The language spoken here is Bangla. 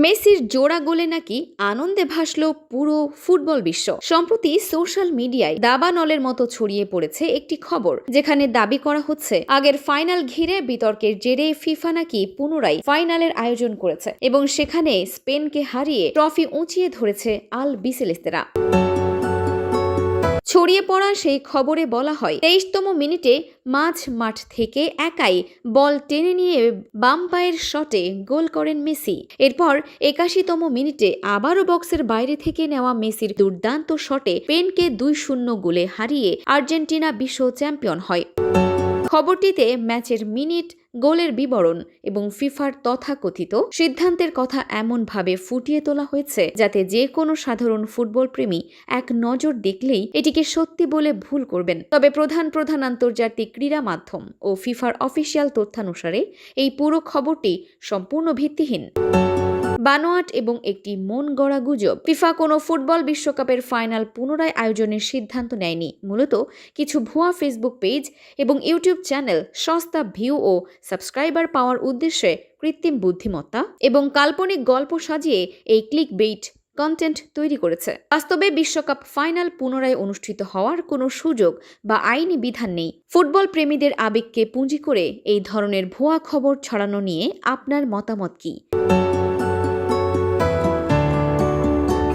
মেসির জোড়া গোলে নাকি আনন্দে ভাসল পুরো ফুটবল বিশ্ব। সম্প্রতি সোশ্যাল মিডিয়ায় দাবানলের মতো ছড়িয়ে পড়েছে একটি খবর, যেখানে দাবি করা হচ্ছে আগের ফাইনাল ঘিরে বিতর্কের জেরে ফিফা নাকি পুনরায় ফাইনালের আয়োজন করেছে এবং সেখানে স্পেনকে হারিয়ে ট্রফি উঁচিয়ে ধরেছে আল বিসেলেস্তেরা। ছড়িয়ে পড়া সেই খবরে বলা হয় 23তম মিনিটে মাঝ মাঠ থেকে একাই বল টেনে নিয়ে বাম পায়ের শটে গোল করেন মেসি। এরপর 81তম মিনিটে আবারও বক্সের বাইরে থেকে নেওয়া মেসির দুর্দান্ত শটে স্পেনকে 2-0 গোলে হারিয়ে আর্জেন্টিনা বিশ্ব চ্যাম্পিয়ন হয়। খবরটিতে ম্যাচের মিনিট, গোলের বিবরণ এবং ফিফার তথাকথিত সিদ্ধান্তের কথা এমনভাবে ফুটিয়ে তোলা হয়েছে যাতে যে কোনো সাধারণ ফুটবল প্রেমী এক নজর দেখলেই এটিকে সত্যি বলে ভুল করবেন। তবে প্রধান আন্তর্জাতিক ক্রীড়া মাধ্যম ও ফিফার অফিসিয়াল তথ্যানুসারে এই পুরো খবরটি সম্পূর্ণ ভিত্তিহীন, বানোয়াট এবং একটি মন গড়া গুজব। ফিফা কোনো ফুটবল বিশ্বকাপের ফাইনাল পুনরায় আয়োজনের সিদ্ধান্ত নেয়নি। মূলত কিছু ভুয়া ফেসবুক পেজ এবং ইউটিউব চ্যানেল সস্তা ভিউ ও সাবস্ক্রাইবার পাওয়ার উদ্দেশ্যে কৃত্রিম বুদ্ধিমত্তা এবং কাল্পনিক গল্প সাজিয়ে এই ক্লিক বেইট কন্টেন্ট তৈরি করেছে। বাস্তবে বিশ্বকাপ ফাইনাল পুনরায় অনুষ্ঠিত হওয়ার কোনো সুযোগ বা আইনি বিধান নেই। ফুটবল প্রেমীদের আবেগকে পুঁজি করে এই ধরনের ভুয়া খবর ছড়ানো নিয়ে আপনার মতামত কি?